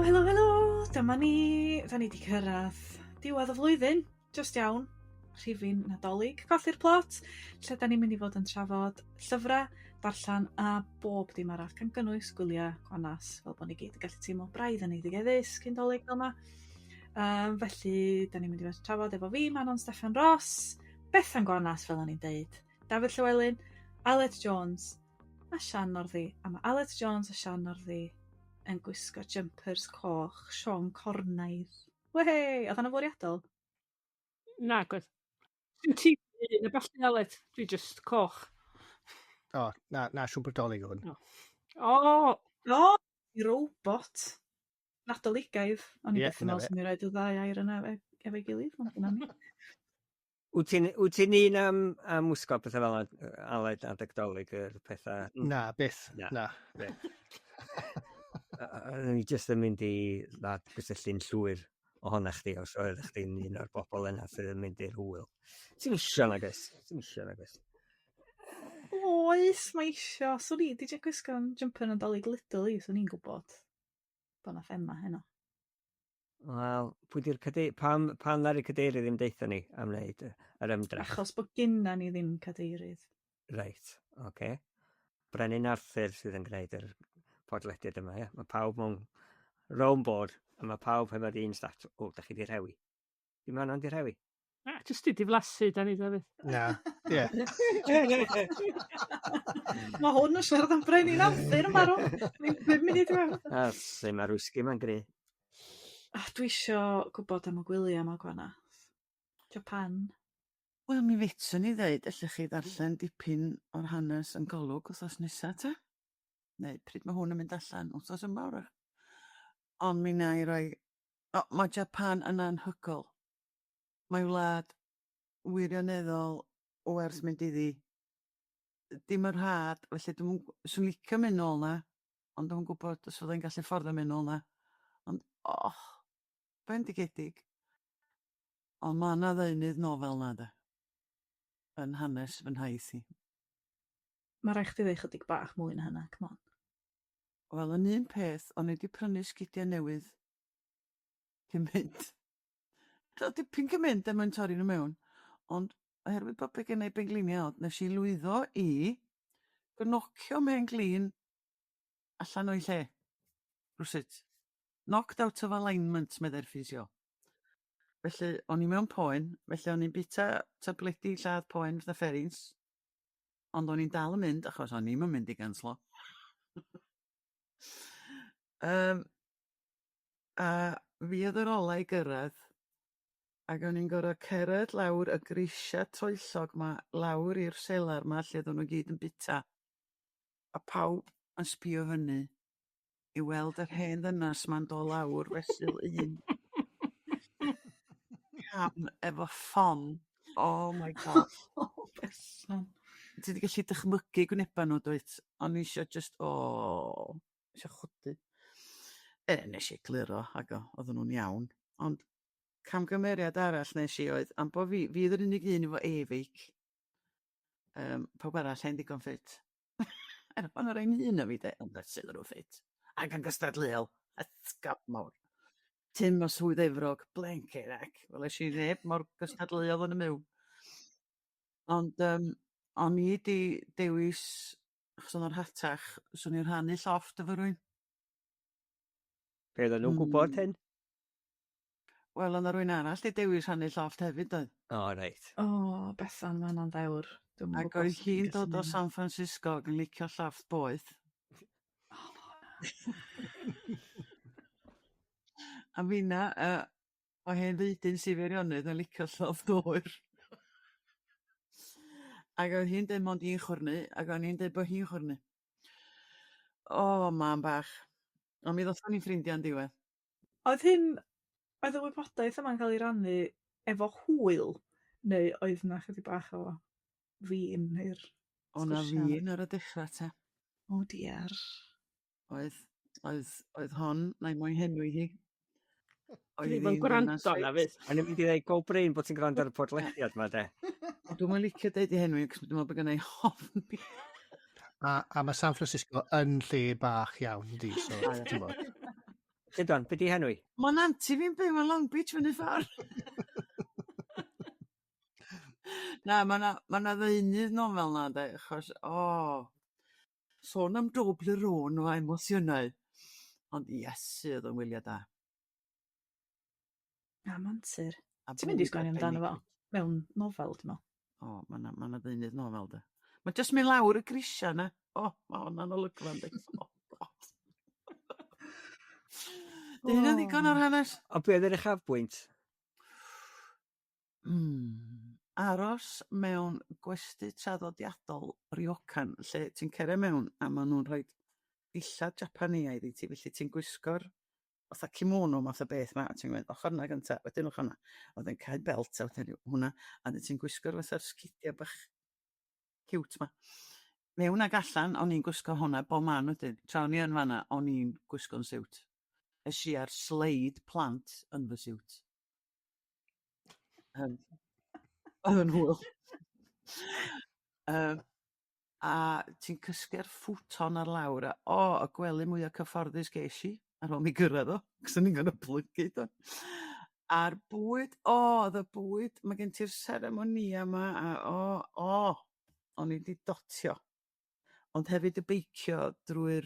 Helo, dyma ni. Da ni wedi cyrraedd diwedd y flwyddyn, just iawn, rhifin Nadolig, colli'r plot, lle da ni'n mynd i fod yn trafod llyfrau, darllen a bob dim arall, gan gynnwys gwyliau gwanas, fel bod ni gyd yn gallu teimlo braidd yn eiddigeddus cyn dolyg fel yma. Felly, da ni'n mynd i fod yn trafod efo fi, Manon Steffan Ross, Bethan gwanas fel o'n i'n deud, Dafydd Llywelyn, Aled Jones a Siân Norddi. A mae Aled Jones a Siân Norddi yn gwisgo jumpers coch, Sion cornaidd. Wehey! Oedd hwnna'n fwriadol? Na, gwaith. Dwi'n ti un y balli Aled, dwi just coch. O, na siwmper dolyg hwn. O! I robot. Nadoligaidd. O'n i Ie, beth yn na meddwl fe. sy'n ei roed y ddau air yna efo'i gilydd. Ond dyna ni. Wyt ti'n un am wisgo pethau fel Aled adeg dolyg yr pethau? Na, byth. Na. Na. Ni jyst yn mynd i gysylltu'n llwyr ohonach chdi os oedd chdi'n un o'r bobl yna sydd yn mynd i'r hwyl. Ti'n isio nagos? Oes, mae isio. Swn i, di gwisgo'n jumper yn dolyg little i, swn i'n gwybod bod na thema heno. Wel, pam ddar y cadeirydd ddim deitha ni am wneud yr ymdrech? Achos bod gynna ni ddim cadeirydd. Reit, oce. Brenin Arthur sydd yn gwneud yr podlediad yma, ia. Mae pawb mewn rown board, a mae pawb hefo'r un stat. O, da chi di rhewi. Di Manon di rhewi? Na, jyst i diflasu, da ni, Dafydd. Na, ie. Mae hwn yn siarad am brenin Arthur yn marw. Mi'n 5 munud i mewn. A lle mae'r whisky ma'n greu. Dwi isio gwybod am y gwyliau yma gwanas. Japan. Wel, mi fetson ni ddeud, allwch chi ddarllen dipyn o'r hanes yn golwg wrthos nesa, te? Neu, pryd mae hwn yn mynd allan, wrthos yma o'r. Ond mi na i roi. Mae Japan yn anhygol. Mae wlad wirioneddol o ers mynd iddi. Dim yr had, felly swn licio mynd nôl na, ond dwi'n gwybod os fyddai'n gallu ffordd o mynd nôl na. Ond, bendigedig. Ond mae yna ddeunydd nofel na, da. Yn hanes fy nhaith i. Mae rhaid chdi ddeu chydig bach mwy na hynna, come on. Wel, yn un peth, o'n i wedi prynu sgidiau newydd cyn mynd. Dipyn cyn mynd mwyn torri nhw mewn. Ond oherwydd bod be gennau bengliniau, nes i lwyddo i gynocio mewn Glyn allan o'i lle. Rwsyd. Knocked out of alignment, medde'r ffisio. Felly, o'n i mewn poen, felly o'n i'n bita tabledi lladd poen fydda fferins, ond o'n i'n dal yn mynd, achos o'n i'n mynd i ganslo. A fi oedd yr ola i gyrraedd, ac o'n i'n gorfod cered lawr y grisia troellog ma, lawr i'r selar ma, lle oedden nhw gyd yn bita. A pawb yn sbio fyny i weld yr hen ddynas ma'n do lawr fesul un. Cam efo ffon. Oh my god. Bethan. Ti wedi gallu dychmygu gwyneba nhw, dwyt? Ond eisiau just, eisiau chwdu. Nes i gliro, ac oedden nhw'n iawn. Ond camgymeriad arall nes i oedd, am bo fi oedd yr unig un efo e-feic. Pawb arall hen digon ffit. Ond yr ein un o fi, de, ond sydd nhw ffit. Ac yn gystadleuol, ysgap mawr. Tim o swydd efrog, blencerac. Wel, eisiau neb mor gystadleuol yn y mewn. Ond, o'n i di dewis, achos o'n o'r hatach, swn i'n rhannu llofft efo rwy'n. Be oedden nhw'n gwybod hyn? Wel, o'n rwy'n arall di dewis rhannu llofft hefyd, oedd. O, reit. Bethan, mae'n andewr. Ac oedd hi'n dod o San Francisco ac yn licio llofft boeth. A finna, o hen ddeudyn sifirionydd yn licio llofft oer. Ac oedd hi'n dweud mond i'n chwrnu, ac o'n i'n dweud bod hi'n chwrnu. Ma'n bach. Ond mi ddothon ni'n ffrindiau'n diwedd. Oedd y wybodaeth yma'n cael ei rannu efo hwyl, neu oedd yna chydig bach o fin i'r O'na fin ar y dechrau te. O diar. Oedd hon, na'i moyn henwi hi. Ddim yn gwrando na fydd. O'n i'n mynd i ddweud go brain bod ti'n gwrando ar y podlediad ma, de. Dwi'n mynd licio deud i henwi, cos dwi'n meddwl bod gennau hofn. A mae San Francisco yn lle bach iawn, di, so ti'n bod. Ydw, be di henwi? Mae'n anti fi'n byw yn Long Beach fyny ffordd. Na, mae na ddeunydd nofel na, de, achos, sôn am Toblerone o emosiynau. Ond iesu oedd yn wyliau da. A mantur. A Ti'n mynd i bwyd sgwennu amdano fo? Mewn nofel, dwi'n meddwl. O, mae na ddeunydd nofel, de. Mae jyst mynd lawr y grisia na. Mae hwnna'n olygfa, de. Dy hynny'n ddigon o'r hanes. O be oedd yr uchafbwynt? Aros mewn gwesty traddodiadol ryokan, lle ti'n cere mewn a maen nhw'n rhoi dillad Japaneaidd i ti, felly ti'n gwisgo'r fatha kimono math o beth ma, ti'n gwneud, ochr na gynta, wedyn ochr na, oedd yn cael belt a wedyn hwnna, a ti'n gwisgo'r fatha'r sgidiau bach cute ma. Mewn ag allan, o'n i'n gwisgo hwnna bob man wedyn. Tra o'n i yn fanna, o'n i'n gwisgo'n siwt. Es i ar sleid plant yn fy siwt. Oedd yn hwyl. A ti'n cysgu'r ffwton ar lawr a y gwely mwyaf cyfforddus ges i ar ôl mi gyrraedd o, cos o'n i'n gynnu plygu do. A'r bwyd, oedd y bwyd, mae gen ti'r seremonia yma a o'n i di dotio. Ond hefyd y beicio drwy'r,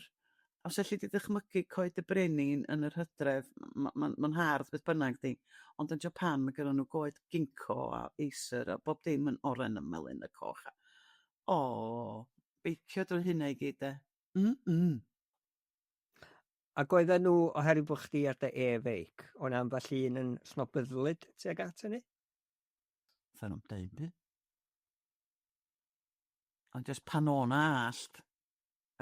os allu di ddychmygu coed y brenin yn yr Hydref, mae'n hardd beth bynnag di, ond yn Japan mae gyda nhw goed ginko a eiser a bob dim yn oren ymmelyn y coch. Beicio drwy hynna i gyd e. Ac oedden nhw, oherwydd bod chdi ar dy e-feic, o'n ambell un yn snobyddlyd tuag at hynny? Fyn nhw'n deud beth. Ond jyst pan o'na allt,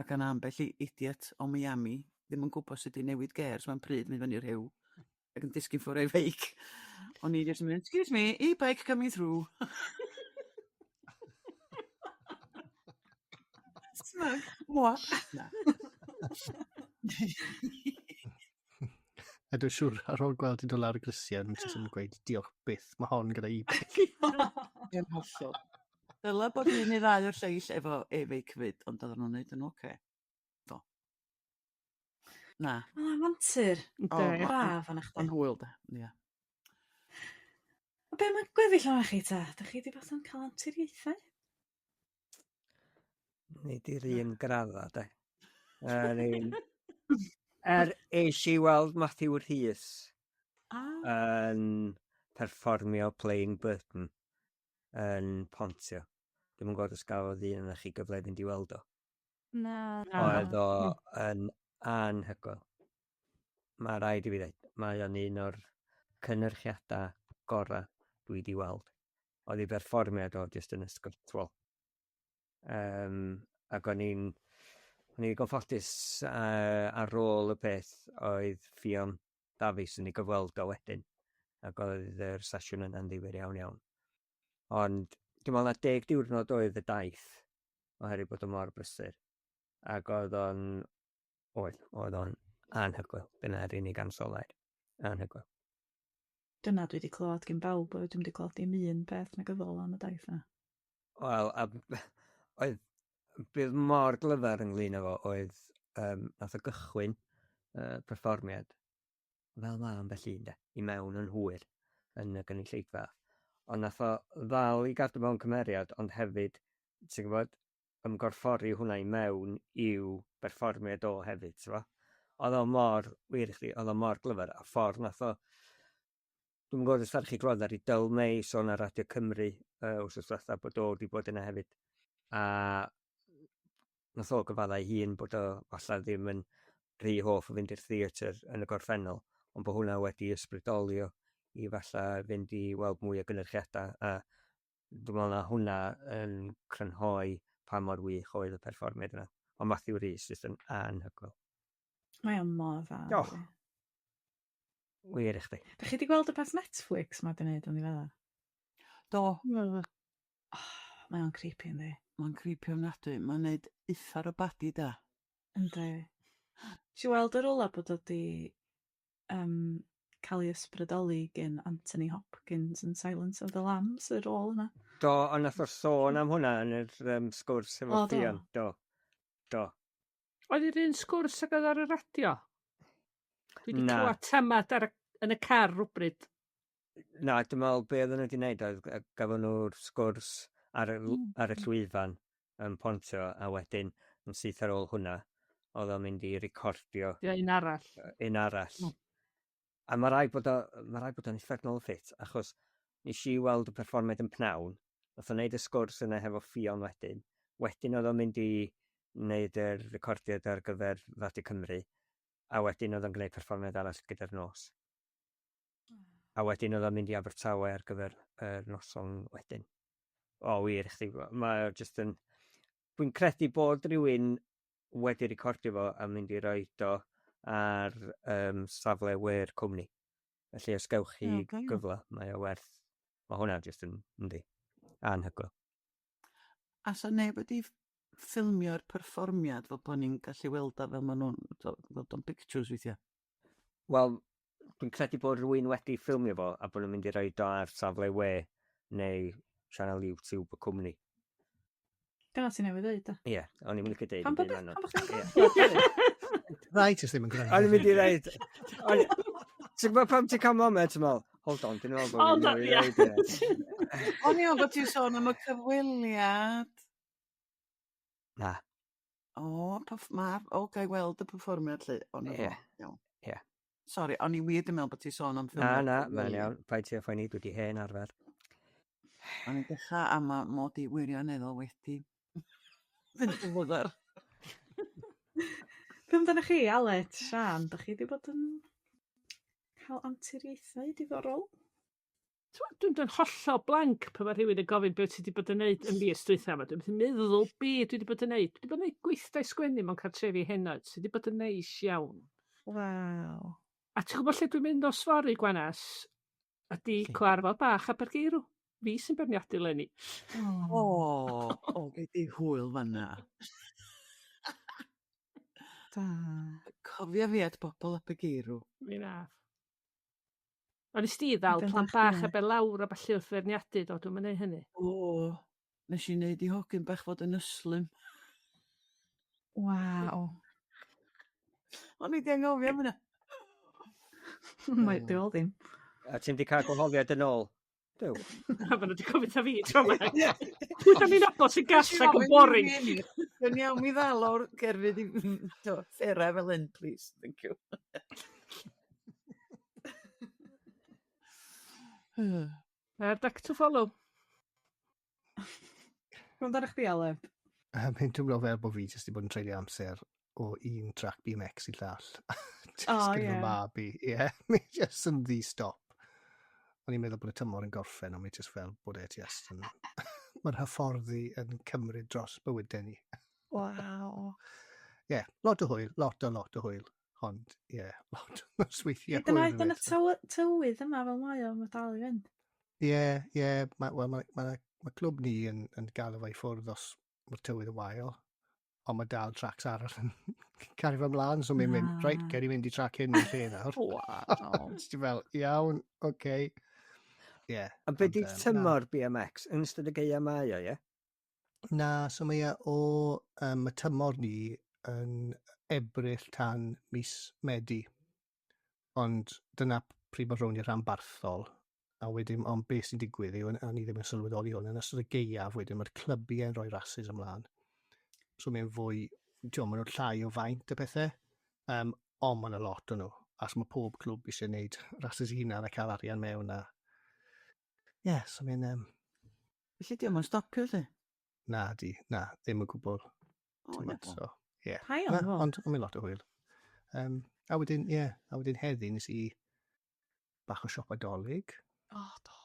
ac yn ambell i idiot o Miami, ddim yn gwybod sut i newid gers mewn pryd mynd fyny rhyw, ac yn disgyn ffwr ei feic. O'n i jyst yn mynd, excuse me, e-bike coming through. Smug. Mwa. Na. A dwi'n siŵr ar ôl gweld i dod lawr y grisiau, yn jyst yn gweud, diolch byth, mae hon gyda e-bike. Yn hollol. Dyla bod un i ddau o'r lleill efo e-feic fyd, ond oedden nhw'n neud yn oce. Do. Na. O, mantur. Braf yn eich Yn hwyl, da. Ia. Be mae gweddill o'na chi ta? Dych chi wedi bod yn cael anturiaethau? Nid i'r un gradda, de. Eis i weld Matthew Rhys yn perfformio Playing Bethan yn Pontio. Dwi'n gwybod os gafodd un yn chi gyfle fynd i weld o. Na. Oedd o yn anhygoel. Mae rhaid i fi ddweud, mae o'n un o'r cynnyrchiadau gorau dwi wedi weld. Oedd ei berfformiad o jyst yn ysgwrtwol. Ac o'n i'n gonffodus ar ôl y peth oedd ffion Davies yn ei gyfweld o wedyn. Ac oedd yr sesiwn yna'n ddifyr iawn. Ond dwi'n meddwl na 10 diwrnod oedd y daith oherwydd bod o mor brysur. Ac oedd o'n anhygoel. Dyna'r unig ansolau'r anhygoel. Dyna dwi wedi clywed gyn bawb, dwi'n wedi clywed dim un peth negyddol am y daith yna. Wel, oedd bydd mor glyfar ynglyn â fo oedd nath o gychwyn perfformiad fel ma ambell un de, i mewn yn hwyr yn y gynulleidfa. Ond nath o ddal i gadw mewn cymeriad, ond hefyd, ti'n gwybod, ymgorffori hwnna i mewn i'w perfformiad o hefyd, ti'n gwybod? Oedd o mor, wir i chdi, oedd o mor glyfar, a ffordd nath o, dwi'n gwybod os chi glwad ar ei Dylmei sôn ar Radio Cymru, wrth fatha bod o wedi bod yna hefyd, a nath o gyfaddau hun bod o falle ddim yn rhy hoff o fynd i'r theatr yn y gorffennol, ond bod hwnna wedi ysbrydolio i falle fynd i weld mwy o gynyrchiadau, a dwi'n meddwl na hwnna yn crynhoi pa mor wych oedd y perfformiad yna. Ond Matthew Rhys jyst yn anhygoel. Mae o'n mor dda. Wir i chdi. Dych chi wedi gweld y peth Netflix mae wedi gwneud yn ddiweddar? Do. Mae o'n creepy yndi. Mae'n creepy ofnadwy. Mae'n neud uffar o badi da. Yndi. Ti weld yr ola bod o di cael ei ysbrydoli gen Anthony Hopkins yn Silence of the Lambs, yr ôl yna. Do, ond nath o'r sôn am hwnna yn yr sgwrs efo Siân. Do. Oedd yr un sgwrs ag oedd ar y radio? Dwi wedi Na. clywed tamad yn y car rhywbryd. Na, dwi'n meddwl be oedden nhw wedi gwneud oedd gafon nhw'r sgwrs ar y llwyfan yn pontio, a wedyn yn syth ar ôl hwnna, oedd o'n mynd i recordio Ie, un arall. un arall. A mae rhaid bod o'n uffernol ffit, achos nes i weld y perfformiad yn pnawn, oedd o'n neud y sgwrs yna hefo Ffion wedyn. Wedyn oedd o'n mynd i wneud yr recordiad ar gyfer Radio Cymru, a wedyn oedd o'n gwneud perfformiad arall gyda'r nos. A wedyn oedd o'n mynd i Abertawe ar gyfer y noson wedyn. O, wir, chdi. Mae just yn... Dwi'n credu bod rhywun wedi recordio fo a mynd i roed o ar safle we'r cwmni. Felly os gewch chi gyfle, mae o werth. Mae hwnna just yn yndi. Anhygoel. A sa neb wedi ffilmio'r perfformiad fel bod ni'n gallu weld o fel maen nhw'n weld o'n pictures weithiau? Wel, dwi'n credu bod rhywun wedi ffilmio fo a bod nhw'n mynd i roed o ar safle we neu sianel YouTube y cwmni. Dyna ti'n newydd dweud, da. Ie, o'n i'n mynd i deud. Pam bod Rai, jyst ddim yn gwneud. O'n i'n mynd i reid. Ti'n gwybod pam ti'n cael moment yn meddwl? Hold on, dwi'n meddwl bod fi'n mynd i reid. O'n i'n bod ti'n sôn am y cyfweliad. Na. O, gai weld y perfformiad lle. Ie. Ie. Sori, o'n i wir yn meddwl bod ti'n sôn am ffilm. Na, mae'n iawn. Paid ti offain i, dwi wedi hen arfer. O'n i'n dechrau am y mod i wirioneddol wedi fynd yn fwydder. Be amdano chi, Aled, Siân, da chi wedi bod yn cael anturiaethau diddorol? Dwi'n hollol blank pan mae rhywun yn gofyn beth ti wedi bod yn neud yn mis dwytha yma. Dwi'n meddwl beth dwi wedi bod yn neud. Dwi wedi bod yn neud gweithdai sgwennu mewn cartrefi henoed. Dwi wedi bod yn neis iawn. Waw. A ti'n gwybod lle dwi'n mynd o sfori, Gwenas? Ydy cwarfod bach Abergeirw. Fi sy'n berniadu lenni. Gei di hwyl fanna. Da. Cofia fi at bobl Abergeirw. Mi nath. Ond nes ti ddal plan bach a be lawr a balli wrth ferniadu, do, dwi'n mynd hynny. Nes i wneud i hogyn bach fod yn yslim. Waw. O'n i di anghofio am hynna. Mae dy ôl ddim. A ti'n di cael gwahoddiad yn ôl? Dyw. A fan nhw wedi gofyn ta fi tro yma. Pwy da ni'n abod sy'n gallag yn boring? Dwi'n iawn mi ddal o'r gerfydd i ffera fel hyn, please. Thank you. Back to follow. Gwyd ar chdi, Aled? Dwi'n gwybod fel bod fi jyst wedi bod yn treulio amser o un track BMX i llall. Ie. Mab i. Ie, mi jyst yn ddi-stop. O'n i'n meddwl bod y tymor yn gorffen, ond mi jyst fel bod e jyst yn... Mae'r hyfforddi yn cymryd dros bywydau ni. Waw. Ie, lot o hwyl, lot o hwyl. Ond, ie, lot o sweithio Dyna y tywydd yma fel mae o, mae dal i fynd. Ie, mae clwb ni yn gael efo i ffwrdd os mae'r tywydd y wael, ond mae dal tracks arall yn cario fy mlaen, so mae'n mynd, reit, ger i mynd i track hyn yn lle nawr. Wow. Ti'n fel, iawn, oce. Ie. A be di tymor BMX yn ystod y geia mae o, ie? Na, so mae o, y tymor ni yn Ebrill tan mis Medi, ond dyna pryd mae rhwng i'r rhanbarthol, a wedyn, ond beth sy'n digwydd yw, a ni ddim yn sylweddoli hwn, yn ystod y geiaf wedyn, mae'r clybiau yn rhoi rhasys ymlaen. So mae'n fwy, maen nhw'n llai o faint y pethau, ond maen nhw lot o nhw. As mae pob clwb eisiau gwneud rhasys hunan a cael arian mewn a... Ie, so mae'n... Felly di o'n stopio, lle? Na, ddim yn gwbl. So, ie. Pai o'n fo. Ond mae'n lot o hwyl. A wedyn heddi nes i bach o siop Dolig. O, do.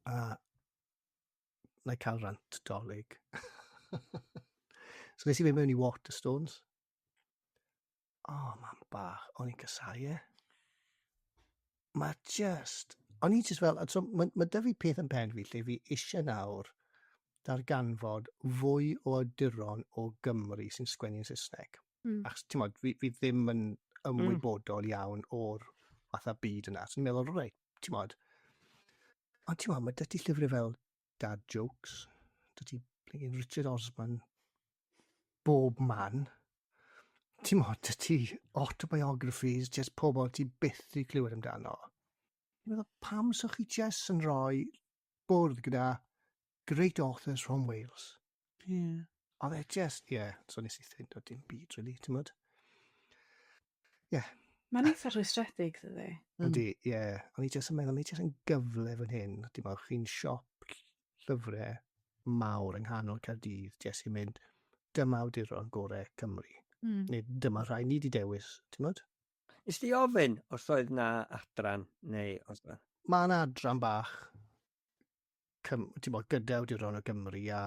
A na i cael rant Dolig. So nes i fynd mewn i Waterstones. Man bach, o'n i'n casau e. O'n i just fel, so, mae dy fi peth yn pen fi lle fi eisiau nawr darganfod fwy o aduron o Gymru sy'n sgwennu yn Saesneg. Achos, ti'n modd, fi ddim yn ymwybodol iawn o'r fatha byd yna. So ni'n meddwl, reit, ti'n modd. Ond ti'n modd, mae dy ti llyfrau fel Dad Jokes, dy ti Richard Osman, Bob Man. ti'n modd, ti autobiographies, just pobl ti byth i clywed amdano. Ti'n meddwl, pam so chi just yn rhoi bwrdd gyda great authors from Wales? Ie. Oedd e just, so nes i ddyn o dim byd, really, ti'n modd? Mae'n eitha rhwystredig, dydy. Yndi, O'n i just yn meddwl, mae just yn gyfle fan hyn. Ti'n meddwl, chi'n siop llyfrau mawr yng nghanol Caerdydd, just i mynd, dyma awduron gorau Cymru. Neu dyma rhai ni di dewis, ti'n modd? Is di ofyn os oedd na adran neu os na? Mae'n adran bach, ti'n modd, gyda awduron o Gymru a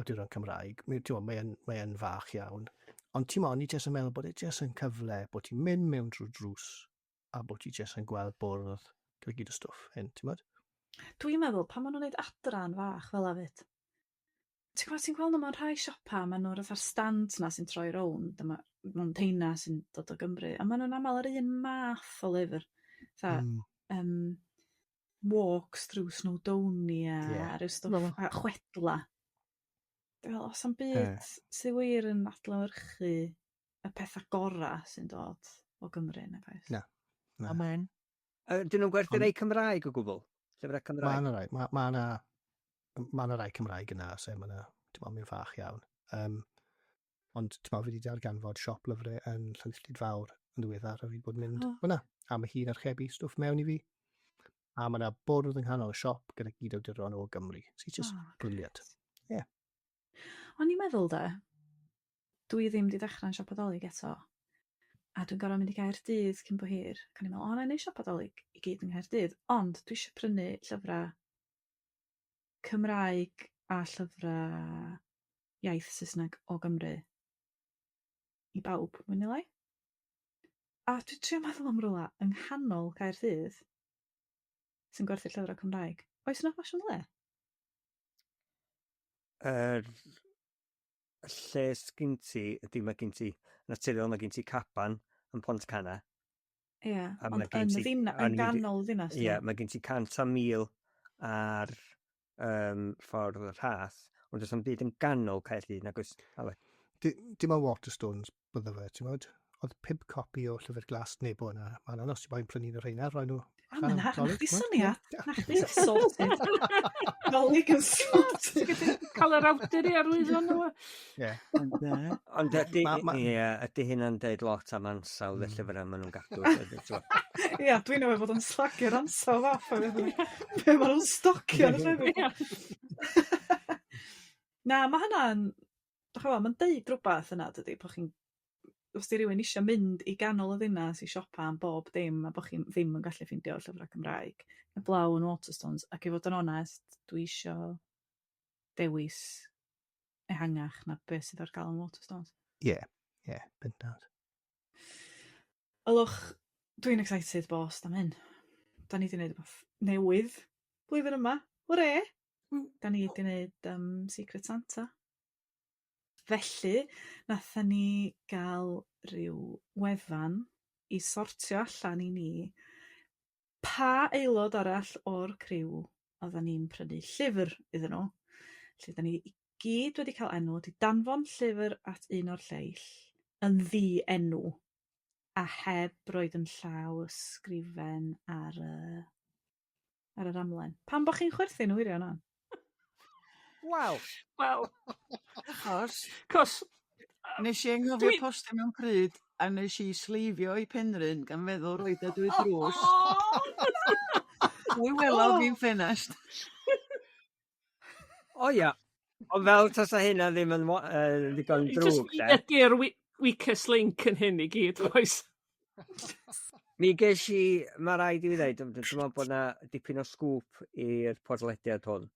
awduron Cymraeg. Mae yn fach iawn. Ond ti'n modd, ni jyst yn meddwl bod e jyst yn cyfle bod ti'n mynd mewn drwy drws a bod ti jyst yn gweld bwrdd gyda gyd o stwff hyn, ti'n modd? Dwi'n meddwl, pan maen nhw'n gwneud adran fach fel afyd, ti'n gweld nhw mewn rhai siopa, maen nhw'n fatha'r stand na sy'n troi rownd, mewn teina sy'n dod o Gymru, a maen nhw'n aml yr un math o lyfr. Walks through Snowdonia, a ryw stwff, a chwedla. Dwi'n meddwl, os am byd sy'n wir yn adlewyrchu y pethau gorau sy'n dod o Gymru, nag oes? Na. Amen. Dyn nhw'n gwerthu rei Cymraeg o gwbl? Llyfrau Cymraeg? Mae yna rai Cymraeg yna, so mae'n fach iawn. Ond fi wedi darganfod siop lyfrau yn Llanillid Fawr yn ddiweddar a fi bod yn mynd hwnna. A mae hi'n archebu stwff mewn i fi. A mae yna bwrdd yng nghanol y siop gyda gyd awduron o Gymru. Sy'n just briliant. O'n i'n meddwl dwi ddim wedi dechrau'n siop Adolyg eto. A dwi'n gorfod mynd i Gaerdydd cyn bo hir. Can i'n meddwl, na'i neud siop Adolyg i gyd yn Gaerdydd. Ond dwi eisiau prynu llyfrau Cymraeg a llyfrau iaith Saesneg o Gymru i bawb, mwyn i lai. A dwi'n trio meddwl am rwla yng nghanol Gaerdydd sy'n gwerthu llyfrau Cymraeg. Oes yna ffasiwn le? Lle sgyn ti, dyma gyn ti, naturiol mae gyn ti Caban yn Pont Cana. Ie, ond yn ganol ddinas. Ie, mae gyn ti 100,000 ar ffordd y Raaarrr, ond does am byd yn ganol Caerdydd, nag oes, Ale? Dim ond Waterstones bydde fe, ti'n modd? Oedd 5 copi o Llyfr Glas Nebo yna. Manon, os ti'n boi'n prynu'n y rheina, rhoi nhw. Na chdi syniad. Na chdi sorted. Dolyg yn sorted. Cael yr awdur i arwyddo nhw. Ie. Ond ydy hynna'n deud lot am ansawdd y llyfrau maen nhw'n gadw. Ie, dwi'n newid bod yn slagio'r ansawdd off. Be maen nhw'n stocio yn y llefydd. Na, mae hynna'n... Mae'n deud rhywbeth yna, dydy, po chi'n... Os di rhywun eisiau mynd i ganol y ddinas i siopa am bob dim a bo chi ddim yn gallu ffeindio llyfrau Cymraeg y blaw yn Waterstones, ac i fod yn onest, dwi eisiau dewis ehangach na beth sydd ar gael yn Waterstones. Ie, bendant. Ylwch, dwi'n excited bost am hyn. Da ni wedi gwneud rhywbeth newydd blwyddyn yma. Hwre! Da ni wedi gwneud Secret Santa. Felly, nathon ni gael rhyw wefan i sortio allan i ni pa aelod arall o'r criw oedden ni'n prynu llyfr iddyn nhw. Lle da ni i gyd wedi cael enw, wedi danfon llyfr at un o'r lleill yn ddi-enw a heb roed yn llaw ysgrifen ar yr amlen. Pam bo chi'n chwerthin nhw wirio yna? Wel, Cos, nes i anghofio postio mewn pryd a nes i sleifio i Penrhyn gan feddwl roed a dwi drws. Wy welog fi'n ffenast. O ia, ond fel tasa hynna ddim yn ddigon drwg, de? Ydy'r weakest link yn hyn i gyd, oes? Mi ges i, mae rhaid i fi ddeud, dwi'n meddwl bod yna dipyn o sgwp i'r podlediad hwn,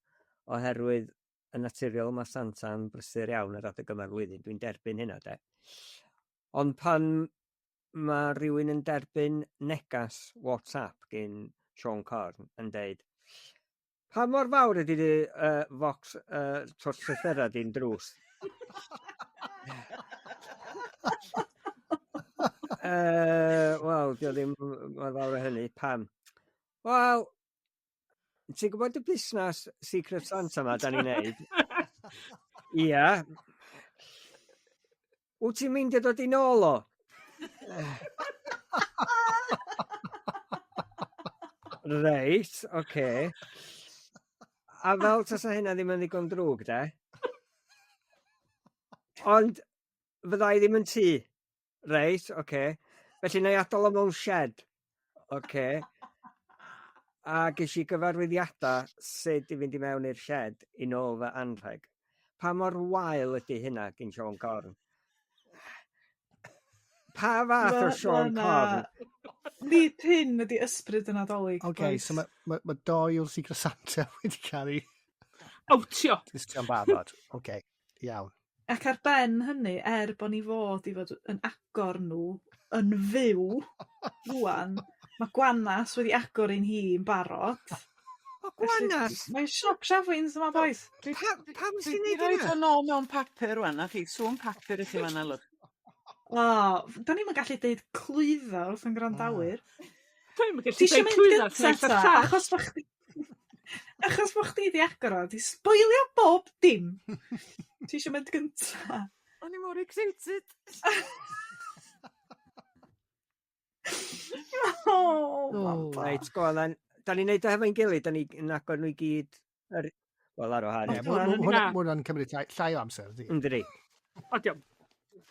oherwydd y naturiol mae Santa yn brysur iawn ar adeg yma'r flwyddyn. Dwi'n derbyn hynna, de. Ond pan mae rhywun yn derbyn negas WhatsApp gen Sean Corn yn deud, pa mor fawr ydy fox troslythera di'n drws? Wel, dio ddim mor fawr o hynny. Pam? Wel, ti'n gwybod y busnes Secret Santa ma da ni'n neud? Ia. Wyt ti'n mynd i ddod i nôl o? Reit, oce. A fel tasa hynna ddim yn ddigon drwg, de? Ond fydda i ddim yn tŷ. Reit, oce. Felly na i adael o mewn shed. Oce. A ges i gyfarwyddiadau sut i fynd i mewn i'r shed i nôl fy anrheg. Pa mor wael ydy hynna gyn Sean Corn? Pa fath o Sean Corn? Nid hyn ydi ysbryd y Nadolig. OK, so mae doi o'r Secret Santa wedi cael ei Awtio. twistio'n barod. OK, iawn. Ac ar ben hynny, bod ni fod i fod yn agor nhw yn fyw rwan, mae Gwanas wedi agor ein hi yn barod. O, Gwanas! Mae'n siop siafwins yma, boys. Pam sy'n Dwi'n neud rhoi hynna? fo nôl mewn papur rwan, a chi sŵn papur i chi fan alwch. O, da ni'n gallu deud clwyddo wrth yn grandawyr. Dwi'n mynd Ti gallu eisiau dweud mynd clwydda. gyntaf ta, achos bo chdi di agor o, di sboilio bob dim. Ti eisiau mynd gyntaf? O'n i mor excited. Reit, go on. Da ni'n neud o hefo'n gilydd, da ni'n agor nhw i gyd. Wel, ar o har. Na. Hwna'n cymryd llai o amser, di. Ynddi. O, diolch.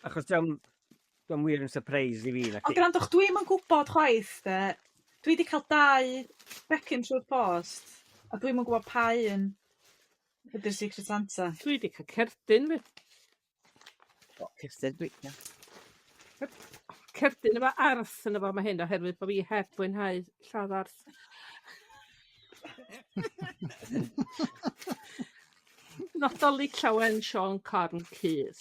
Achos dwi'n wir yn surprise i fi. Ond grandwch, dwi'n yn gwybod chwaith, de. Dwi wedi cael 2 becyn trwy'r post, a dwi'n yn gwybod pa un ydy'r Secret Santa. Dwi wedi cael cerdyn fi. Cystad dwi, ia. Cerdyn efo arth yn efo mae hyn, oherwydd bod fi heb mwynhau lladd Nadolig llawen Sean Corn Cydd.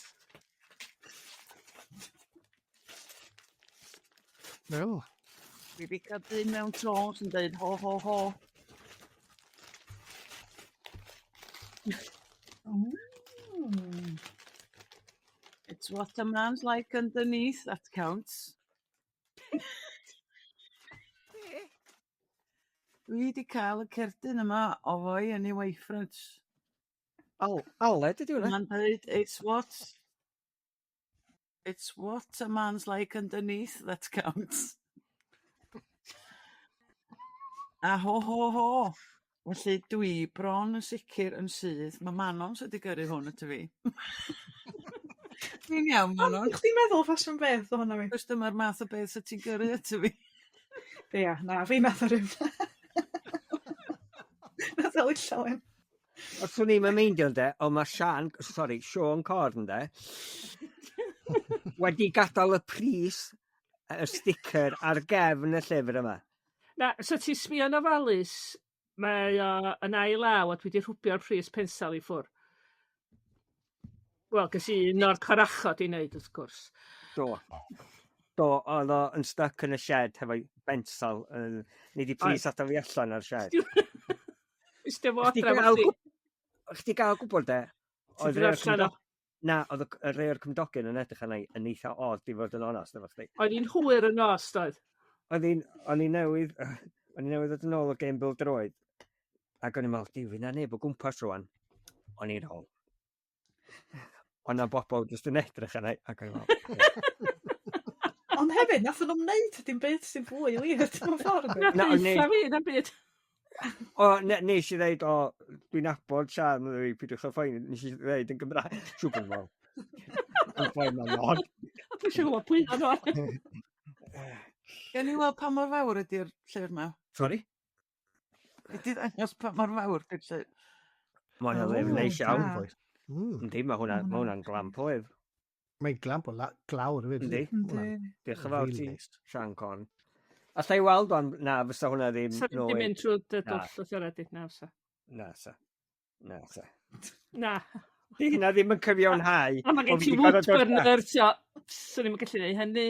No. Fi wedi cael dyn mewn tros yn dweud ho ho ho. It's what a man's like underneath that counts. Dwi wedi cael y cerdyn yma o foi yn ei waithfront. Aled ydi hwnna? Ma'n dweud, it's what a man's like underneath that counts. A ho ho ho. Felly dwi bron yn sicr yn sydd. Mae Manon sydd wedi gyrru hwn ato fi. Dwi'n iawn, Manon. Chdi'n meddwl ffasiwn beth o hwnna fi? Cos dyma'r math o beth sydd ti'n gyrru ato fi. Ia, na, fi'n meddwl rhywun. Nadolig llawen. Os o'n i'n meindio, de, ond mae Sean Corn, de, wedi gadael y pris, y sticker ar gefn y llyfr yma. Na, so ti sbio yn ofalus, mae yn ail law a dwi wedi rhwbio'r pris pensal i ffwr. Wel, ges i un o'r corachod i wneud, wrth gwrs. Do, oedd o yn stuck yn y shed hefo'i bensal. Ni di pris ata fi allan ar shed. Ystio fo adra fo chdi. Chdi gael gwybod, de? Ti di allan o. Na, oedd y rei o'r cymdogion yn edrych yna yn eitha odd, di fod yn onast efo chdi. Oedd hi'n hwyr yn os, doedd? O'n i newydd ddod yn ôl o Game Build droed. Ac o'n i'n meddwl, diw, fyna neb o gwmpas rwan. O'n i'n ôl. O'n na bobl jyst yn edrych yna, ac o'n i'n meddwl. Ond hefyd, nath nhw'n wneud dim byd sy'n fwy weird, mewn ffordd. Na, eitha fi, na byd. Nes i ddeud, dwi'n nabod Siân, pidwch o ffain, nes i ddeud yn Gymraeg, siwbr fel. Yn ffain ma'n nod. Dwi'n siŵr gwybod pwy o'n o'r. Gen i weld pa mor fawr ydy'r llyfr yma. Sorry? Ydy ddangos pa mor fawr ydy'r llyfr. Mae'n lyfr neis iawn. da. Yndi, mae hwnna'n glam poef. Mae'n glamp o glawr hefyd. Yndi. Yndi. Diolch yn fawr Really ti, nice. Sian Corn. A lla i weld o'n, na, fysa hwnna ddim Sa ddim mynd trwy dy dwll o siaradyd na, fysa. Na, sa. Na. Di hynna ddim yn cyfiawnhau. A mae gen ti wood burner, tio. Swn i'n gallu gwneud hynny.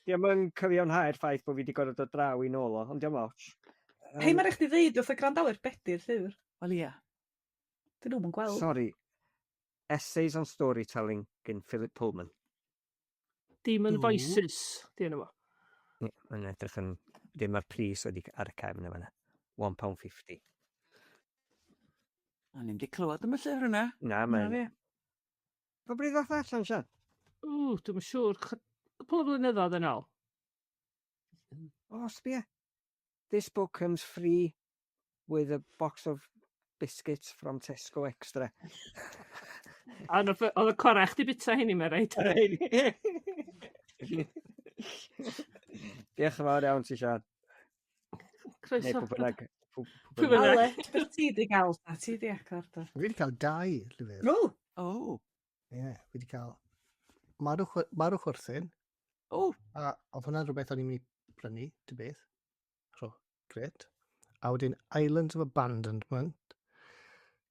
Di yn cyfiawnhau'r ffaith bod fi wedi gorfod dod draw i nôl o, ond diolch moch. Hei, mae'n rhaid i ddeud wrth y grandawyr bedyr llyfr. Wel ia. Dyn nhw'n gweld. Sorry. Essays on Storytelling gen Philip Pullman. Demon Voices, di yna fo. Mae'n edrych yn... Dim ar pris wedi ar y cefn yma. £1.50. A ni wedi clywed am y llyfr yna. Na, Na, fi. Pa bryd ddoth allan, Sian? Dwi'n siŵr. Cwpl o flynyddoedd yn ôl. Oh, sbia. This book comes free with a box of biscuits from Tesco Extra. Oedd y corach di bita hynny, mae'n rhaid. Diolch yn fawr iawn ti, Sian. Neu Croeso. pwy bynnag. Pwy bynnag. Alet, beth ti di gael? A ti di agor da. Fi wedi cael 2 lyfr. O! O, Ie, fi wedi cael Marw Chwerthin. o, A oedd hwnna'n rhywbeth o'n i'n mynd i prynu, dy beth. So, gret. A wedyn Islands of Abandonment,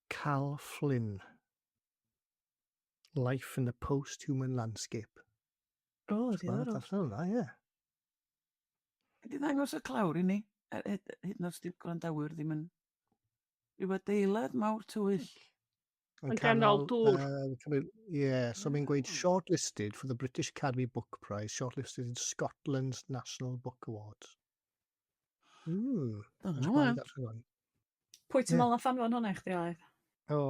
Cal Flynn. Life in the Post-Human Landscape. O, Wel, diddorol. darllen hwnna, ie. ydy ddangos y clawr i ni. Hyd yn oed sydd gwrandawyr ddim yn rhyw adeilad mawr tywyll. Yn ganol dŵr. Ie, so mae'n gweud shortlisted for the British Academy Book Prize, shortlisted in Scotland's National Book Awards. Dyna hwnna. Pwy ti'n Ie. meddwl na ffanfon hwnna i chdi oedd? O.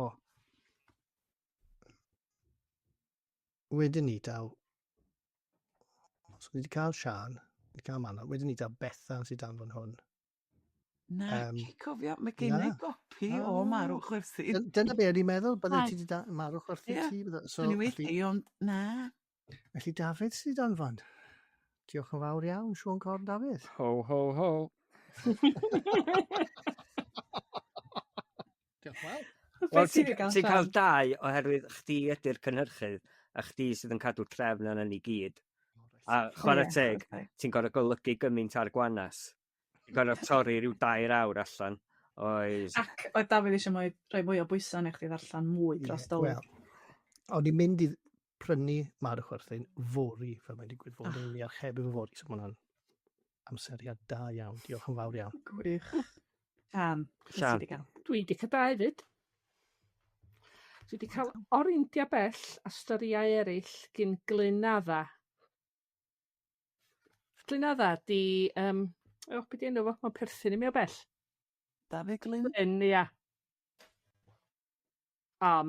Wedyn ni daw. So ni wedi cael Siân, ni wedi cael Manon, wedyn ni daw Bethan sydd dan fan hwn. Na, cofio, mae gen i na. gopi o Marw Chwerthin. Dyna be o'n i'n meddwl, bydde Ai. ti wedi Marw Chwerthin Ie. ti. So, ni wedi, ond na. Felly Dafydd sydd dan fan. Diolch yn fawr iawn, Siôn Corn Dafydd. Ho, ho, ho. Diolch yn fawr. Wel, Beth ti di gael, ti'n cael Sian? 2 oherwydd chdi ydy'r cynhyrchydd a chdi sydd yn cadw trefn yna ni gyd. A chwarae Ie, teg, okay. ti'n gorau golygu gymaint ar gwanas. Ti'n gorau torri rhyw 2 awr allan. Oes. Ac oedd Dafydd eisiau rhoi mwy o bwyso neu chdi ddarllen mwy dros dolyg. Wel, o'n i'n mynd i prynu Marw Chwerthin fori, fel mae'n digwydd fod yn mynd i archebu fy fori, so mae hwnna'n amseriad da iawn. Diolch yn fawr iawn. Gwych. Sian, beth Sian. ti di gael? Dwi wedi cael 2 fyd. Dwi wedi cael Orindia Bell a storïau eraill gyn Glynadda. Glynadda di... beth di enw fo? Mae'n perthyn i mi o bell. Dafydd Glyn. Glyn, ia.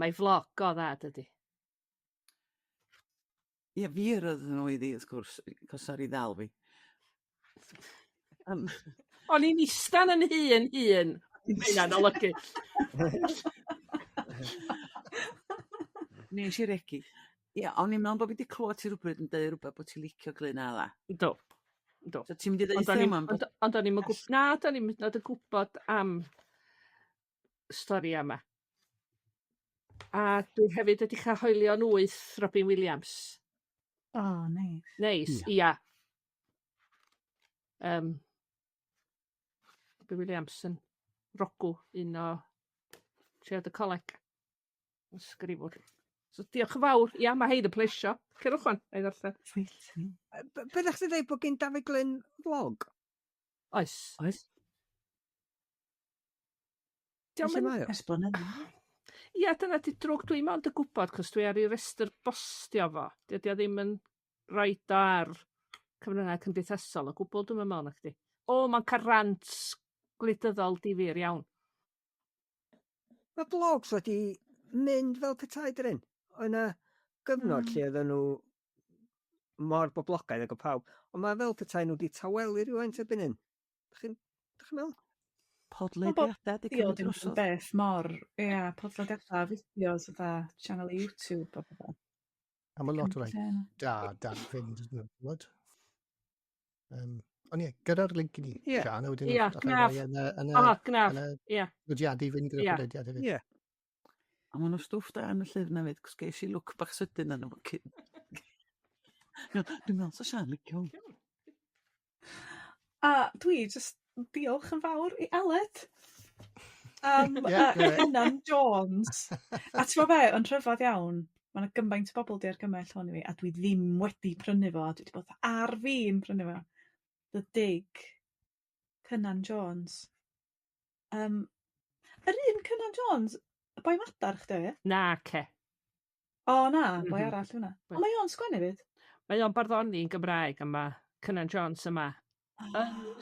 Mae vlog o dda, dydy. Ie, fi yr ydyn nhw iddi, wrth gwrs, cos ar i ddal fi. O'n i'n istan yn hun. Mae hynna'n olygu. Nes i regu. Ie, o'n i'n meddwl bod fi wedi clywed ti rhywbryd yn dweud rhywbeth bod ti'n licio Glyn a dda. Do. So ti'n mynd i ddweud Ond thema am... ond o'n i'n gwybod... Na, o'n i'n mynd yn gwybod am stori yma. A dwi hefyd wedi cael hoelio'n 8 Robin Williams. O, neis. Neis, ia. Robin Williams yn rogw un o Tread y Coleg. Ysgrifwr. So diolch yn fawr. Ia, mae hein yn plesio. Cerwch wan, ei ddarllen. Byddech chi'n dweud bod gen Dafydd Glyn vlog? Oes. Oes? Diolch yn... Ers blynedd. Ia, dyna di drwg dwi'n mond y gwybod, cos dwi ar ei restr bostio fo. Dydy o ddim yn roed o ar cyfryngau cymdeithasol o gwbl, dwi'n meddwl na chdi. Mae'n cael rant gwleidyddol difyr iawn. Mae blogs wedi mynd fel petai dryn. Yn y gyfnod lle oedden nhw mor boblogaidd ag o pawb. Ond mae fel petai nhw wedi tawelu rhywun erbyn hyn. Dych chi'n meddwl? Podlediadau di Fideo cymryd dim yn drosodd. beth mor, podlediadau, fideos, channel YouTube o bethau. A mae lot o rai dan fynd, ydyn nhw. Ond ie, gyda'r link i ni. Ie. Sian, a wedyn Ie, allai gnaf. roi Gnaf, ia. nodiadu fynd gyda'r Ie. podlediad hefyd. Ie. A maen nhw stwff da yn y llyfr na fyd, cos ges i lwc bach sydyn yn y bwcyn. Dwi'n meddwl, so Sian, licio hwn. A dwi just diolch yn fawr i Aled. Am Ie, Cynan Jones. A ti'n fawr be, yn trafod iawn, mae yna gymaint o bobl di argymell hwn i fi, a dwi ddim wedi prynu fo, a dwi wedi bod ar fi'n prynu fo. The Dig. Cynan Jones. Yr un Cynan Jones, y boi madar chdi? Na, ce. O na, boi arall hwnna. O, mae o'n sgwennu fyd. Mae o'n barddoni yn Gymraeg yma, Cynan Jones yma.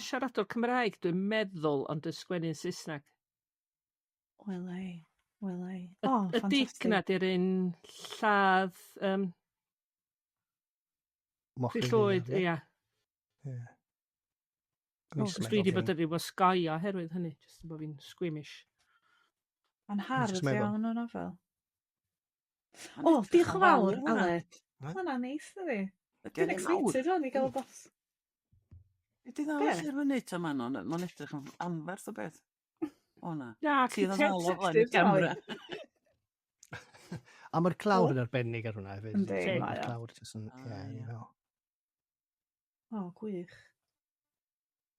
Siaradwr Cymraeg, dwi'n meddwl, ond yn sgwennu'n Saesneg. Wel ei. Wel ei. Y dig na di'r un lladd Mochyn llwyd, ia. Cos dwi wedi bod yn rhyw osgoi oherwydd hynny, jyst bod fi'n squeamish. Mae'n Jyst hardd meddwl. iawn o nofel. Ma'n O, edrych diolch yn yn fawr, hwnna. Aled. Ie. Hwna'n neis, dydi? Ydi Dwi'n o'n excited hwn i gael bos. Ydy ddaw Be? sy'n fyny to Manon, mae'n edrych yn anferth o beth. O na. Na, Ti cyn ddod ôl o flaen y camera. A mae'r clawr yn arbennig ar hwnna hefyd. Yndi, So mae Mae'r o. clawr jyst yn... O, Ie, ie. no. O, gwych.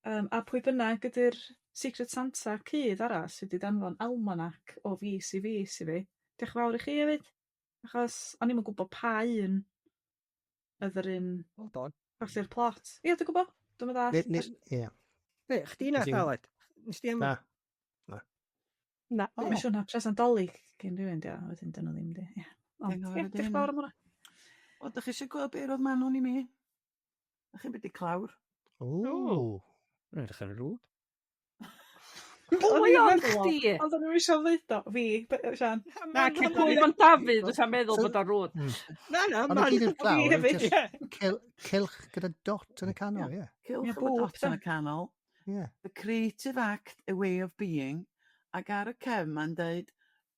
A pwy bynnag ydy'r Secret Santa cydd arall sydd wedi danfon almanac o fis i fis i fi. Diolch yn fawr i chi hefyd. Achos o'n i'm yn gwybod pa un oedd yr un Hold on. colli'r plot. Ie, dwi'n gwybod. Dwi'n meddwl. Ie. Be, chdi na Nes i- Aled? Nes di am... Na. Na. Mae'n siŵr na presenodolig gen rhywun, dia. Wedyn dyn nhw ddim di. Ie. Ond, Dyn nhw ie, wedi diolch yn hynna. fawr am hwnna. O, dych chi eisiau gweld beth oedd Manon i mi? Dych chi'n byddu clawr? O. Mae'n edrych yn rwd. Pwy o'n chdi? Ond o'n nhw eisiau ddeud o. Fi, Sian. Na, cyn pwy o'n Dafydd, fysa'n meddwl bod o'n rwyd. Na, Ond y gyd yn Fi clawr, hefyd. just cylch gyda dot yn y canol, ie. Cylch Ie, efo bob, dot yn y canol. Ie. The creative act, a way of being. Ac ar y cefn ma'n deud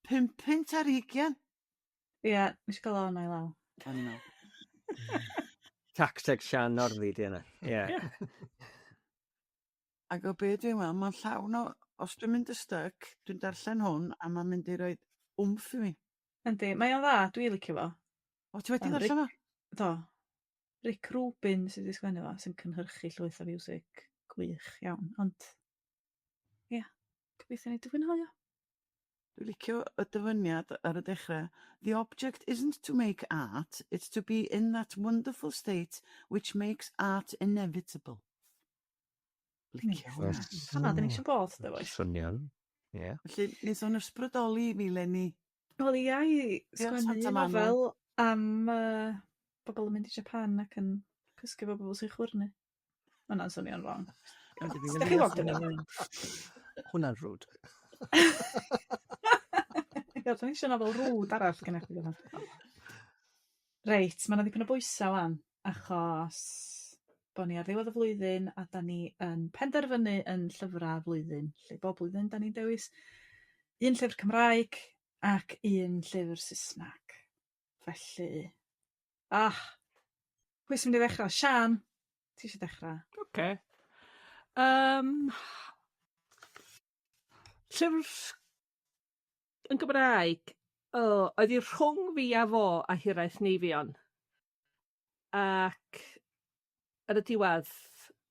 520. Ie, nes i gael o'n ei law. O'n i'n meddwl. Tacteg Siân Norfi di yna. Ie. Ac o be dwi'n meddwl, mae'n llawn o... Os dwi'n mynd y styc, dwi'n darllen hwn, a mae'n mynd i roi wmff i mi. Yndi, mae o'n dda, dwi'n licio fo. O, ti wedi Ond darllen o? Do. Rick Rubin sydd wedi sgwennu fo, sy'n cynhyrchu llwyth o fiwsig gwych iawn. Ond, ie, gobeithio ni dwi'n fwynhau o. Dwi'n licio y dyfyniad ar y dechrau. The object isn't to make art, it's to be in that wonderful state which makes art inevitable. Licio hwnna. Hanna, dyn ni eisiau bod, dy boes. Swnio'n. Ie. Felly, wnaeth o'n ysbrydoli fi lenni. Wel, ia, i Diolch, sgwennu Santa Manon. nofel am bobl yn mynd i Japan ac yn cysgu fo bobl sy'n chwrnu. Hwna'n swnio'n wrong. Dych chi fod yn yna? Hwnna'n rwd. Ia, dyn ni eisiau nofel rwd arall gen eich bydd. Reit, mae yna ddipyn o bwysa wan, achos bod ni ar ddiwedd y flwyddyn a da ni yn penderfynu yn Llyfrau'r Flwyddyn. Lle bob blwyddyn da ni'n dewis un llyfr Cymraeg ac un llyfr Saesneg. Felly, pwy sy'n mynd i ddechrau? Siân, ti eisiau dechrau? Oce. Llyfr yn Gymraeg, oedd hi rhwng fi a fo a hiraeth neifion. Ac yn y diwedd,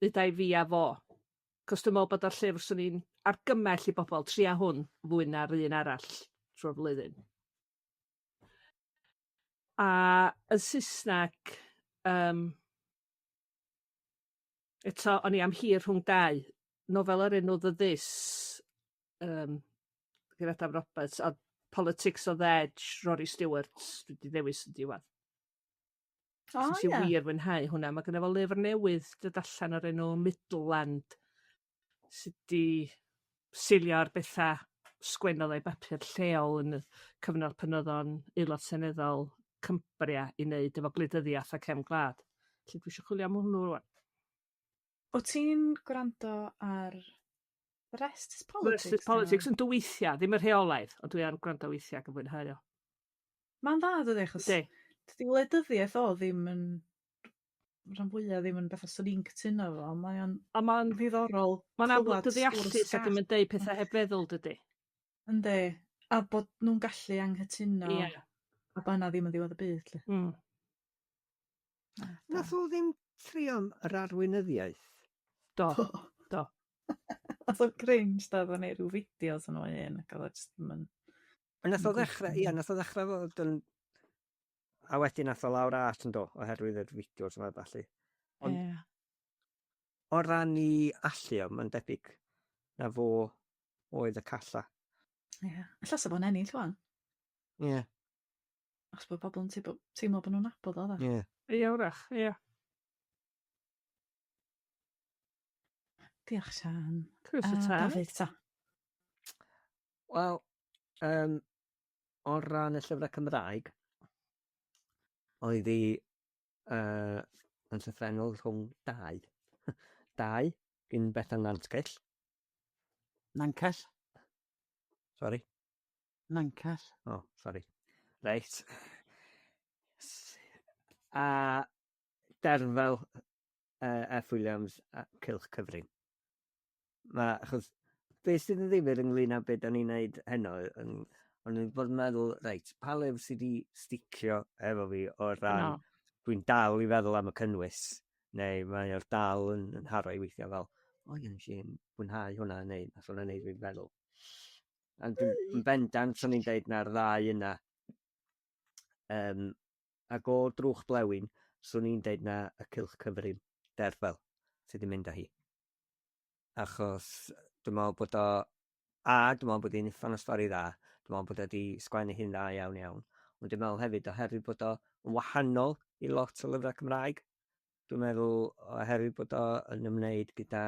ddydau fi a fo. Cos dwi'n meddwl bod o'r llyfr sy'n ni'n argymell i bobl tria hwn fwy na'r un arall trwy'r flwyddyn. A yn Saesneg, eto, o'n i am hir rhwng dau. Nofel o'r enw The This, gyda Dafydd Roberts, a Politics of the Edge, Rory Stewart, dwi wedi ddewis yn diwedd. O, Sy'n wir mwynhau hwnna. Mae gynnu fo lyfr newydd dod allan o'r enw Midland, sydd wedi silio ar bethau sgwennodd ei bapur lleol yn y cyfnod pan oedd o'n aelod seneddol Cymbria i wneud efo gwleidyddiaeth a cefn gwlad. Felly dwi eisiau chwilio am hwnnw rwan. O ti'n gwrando ar The Rest is Politics? Politics yn dwythia, ddim yr rheolaidd, ond dwi ar gwrando weithiau ac yn fwynhau o. Mae'n dda, dydy, achos Yndi. dydy wleidyddiaeth o ddim yn rhan fwyaf ddim yn beth os o'n i'n cytuno fo. A mae'n ddiddorol. Mae'n clywed amlwyddiadus sgwrs a ddim yn deud pethau heb feddwl, dydy. Yndi. A bod nhw'n gallu anghytuno. Ie. A bod yna ddim yn ddiwedd y byd. Lle. Mm. Nath o ddim trio yr arweinyddiaeth. Do. Oedd o'n cringe, da, oedd o'n neud rhyw fideos yn o'i un, ac oedd o just ddim yn... Nath o ddechrau fod yn... A wedyn nath o lawr at yn do, oherwydd yr fideos yma falle. Ond Ie. o ran i allu o, mae'n debyg na fo oedd y calla. Ie. Alla sa fo'n ennill wan. Ie. Achos bod pobl yn teimlo bod nhw'n nabod o, da. Ie. Ie, wrach, ie. Diolch, Sian. Cwrs y ta. Dafydd, ta. Wel, o ran y llyfrau Cymraeg, oedd hi yn llythrenol rhwng dau. Dau, gyn Bethan Nantgell. Nancell. Sorry. Nancell. Oh, sorry. Reit. A Derfel F. Williams a Cylch Cyfrin. Achos, beth sydd yn ddifyr ynglyn â beth da ni'n neud heno, ond ni'n bod yn meddwl, reit, pa lyfr sydd wedi sticio efo fi o ran, No. dwi'n dal i feddwl am y cynnwys, neu mae o'r dal yn haro i weithio fel, o ie, nes i'n mwynhau hwnna yn neud, nath hwnna'n neud fi'n feddwl. A dwi'n bendant, so ni'n deud na'r ddau yna, ac o drwch blewyn, so ni'n deud na y Cylch Cyfrin, Derfel, sydd wedi mynd â hi. Achos dwi'n meddwl bod o, dwi'n meddwl bod hi'n uffan o stori dda, dwi'n meddwl bod o wedi sgwennu hi'n dda iawn iawn, ond dwi'n meddwl hefyd oherwydd bod o yn wahanol i lot o lyfrau Cymraeg. Dwi'n meddwl oherwydd bod o yn ymwneud gyda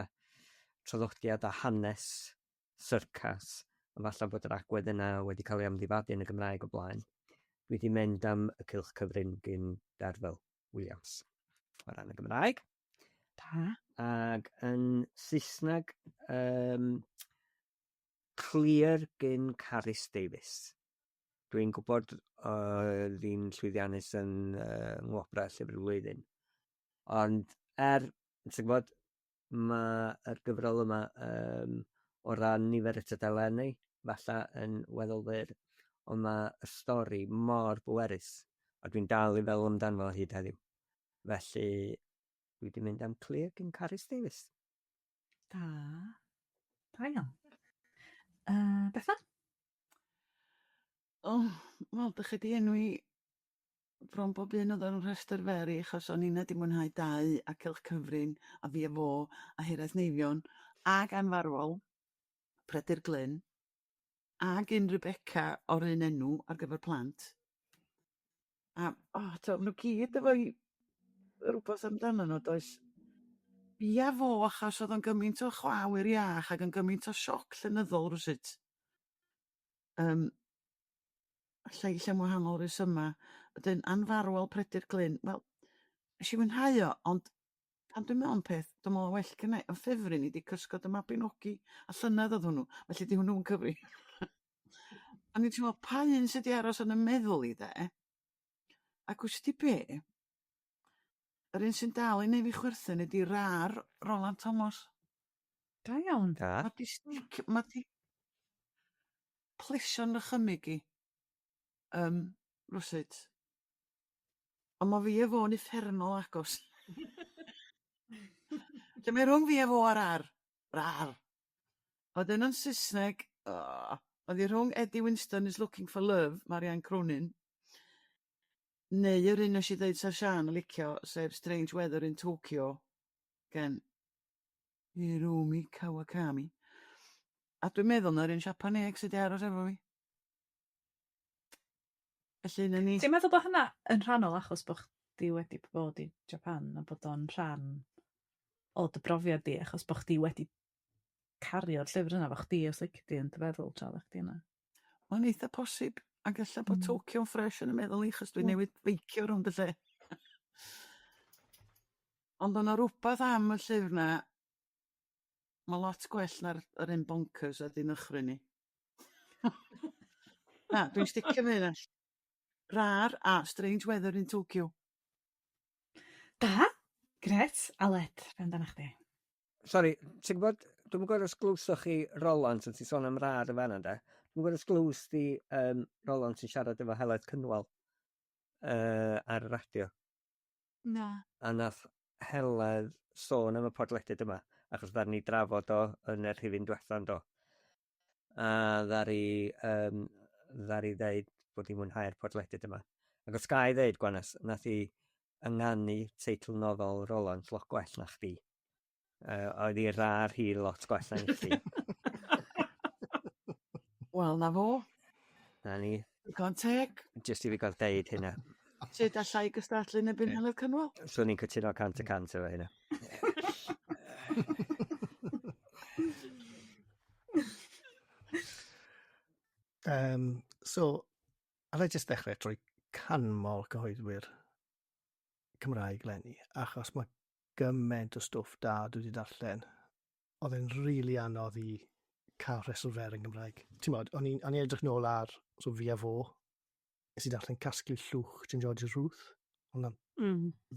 traddodiad a hanes syrcas, a falle bod yr agwedd yna wedi cael ei amddifadu yn y Gymraeg o blaen. Dwi wedi mynd am y Cylch Cyfrin gyn Derfel Williams o ran y Gymraeg. Da. Ac yn Saesneg, Clear gyn Carys Davies. Dwi'n gwybod ddim llwyddiannus yn ngwopra Llyfrau'r Flwyddyn. Ond ti'n gwybod, mae'r gyfrol yma o ran nifer y tydalenau, falle yn weddol fyr, ond mae y stori mor bwerus, a dwi'n dal i feddwl amdano fo hyd heddiw. Felly, dwi wedi mynd am Clear gyn Carys Davies. Da. Da iawn. Bethan? Wel, dych chi di enwi bron bob un oedd yn rhestr feri, achos o'n i'n wedi mwynhau dau a Cylch Cyfrin, a fi efo, a Hiraeth Neifion, ag Anfarwol, Peredur Glyn, ag un Rebecca o'r un enw ar gyfer plant. A, nhw gyd efo rhywbeth amdano nhw, does. Bia fo, achos oedd o'n gymaint o chwawyr iach ac yn gymaint o sioc llenyddol rwsyd. Lleill wahanol resyma. Ydyn Anfarwol Peredur Glyn, wel, nes i mwynhau o, ond pan dwi'n meddwl am peth, dwi'n meddwl well gynnau, yn ffefryn i di cysgod y Mabinogi a llynedd oedd hwnnw, felly di hwnnw'n cyfri. A ni'n teimlo, pa un sydd wedi aros yn y meddwl i de, ac wrth di be, yr un sy'n dal i neu fi chwerthin ydi Raaarrr Rolant Tomos. Da iawn. Da. Mae di plesio'n rychymig i. Rwsyd. Ond mae fi efo'n uffernol agos. Lle mae rhwng fi efo ar Raaarrr. Oedd yn Saesneg, oedd hi rhwng Eddie Winston is Looking for Love, Marianne Cronin, neu yr un nes i ddeud sa Siân yn licio, sef Strange Weather in Tokyo, gen Hiromi Kawakami. A dwi'n meddwl na'r un Siapaneg sydd wedi aros efo fi. Felly, na ni. Ti'n meddwl bod hynna yn rhannol achos bod chdi wedi bod i Japan a bod o'n rhan o dy brofiad di, achos bod chdi wedi cario'r llyfr yna fo chdi os lic di yn dy feddwl tra ddech chdi yna? Mae'n eitha posib, ac ella bod Tokyo'n ffres yn y meddwl i, chos dwi'n newid feicio rhwng dy lle. Ond o'na rwbath am y llyfr na, mae lot gwell na'r un bonkers a di'n ychry ni. Dwi'n sticio fy hynna. Raaarrr a Strange Weather in Tokyo. Da, gret, Aled, be amdana chdi? Sori, ti'n gwybod, dwi'n gwybod os glwsoch chi Rolant yn ti sôn am Raaarrr y fan yna. Dwi'n gwybod os glws di Rolant yn siarad efo Heledd Cynwal ar y radio. Na. A nath Heledd sôn am y podlediad yma, achos ddar ni drafod o yn yr rhifin diwethaf do. A ddar i ddeud bod i'n mwynhau'r podlediad yma. Ac os ga i ddeud, Gwennes, nath i ynganu teitl nofel Rolant lot gwell na chdi. Oedd i Raaarrr hi lot gwell na chdi. Wel, na fo. Na ni. Digon teg. Just i fi gael deud hynna. Sut allai gystadlu yn y byn Heledd Cynwal? So ni'n cytuno 100% efo hynna. So, Alla i jyst dechrau trwy canmol cyhoeddwyr Cymraeg leni, achos mae gymaint o stwff da dwi wedi darllen. Oedd e'n rili anodd i cael rheswm fer yn Gymraeg. Ti'n modd, o'n i'n edrych nôl ar fi a fo, nes i darllen Casglu Llwch St George's Ruth. Hwna'n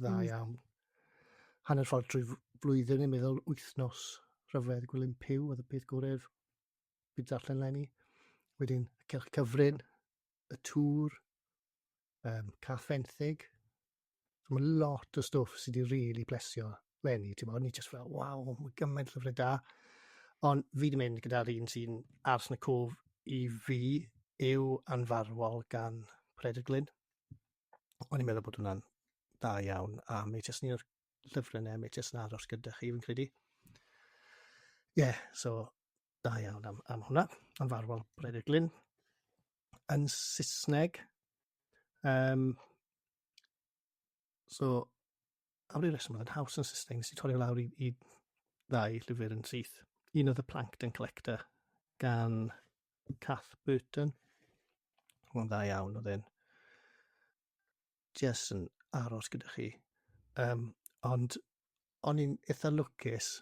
dda iawn. Hanner ffordd trwy flwyddyn i'n meddwl wythnos rhyfedd Gwilym Piw oedd y peth gorau fi darllen leni. Wedyn Cylch Cyfrin, y tŵr, Cath Fenthyg. So mae lot o stwff sydd wedi rili blesio leni. O'n i just fel, waw, mae gymaint llyfrau da. Ond fi wedi mynd gyda'r un sy'n ars yn y cof i fi yw Anfarwol gan Peredur Glyn. O'n i'n meddwl bod hwnna'n da iawn, a mae jyst un o'r llyfrau yna, mae jyst yn aros gyda chi, fi'n credu. So da iawn am hwnna. Anfarwol Peredur Glyn. Yn Saesneg, so, am ryw reswm oedd yn haws yn Saesneg, nes i torri lawr i ddau llyfr yn syth. Un oedd y Plankton Collector gan Cath Bethan. Hwna'n dda iawn, oedd e'n just yn aros gyda chi. Ond o'n i'n eitha lwcus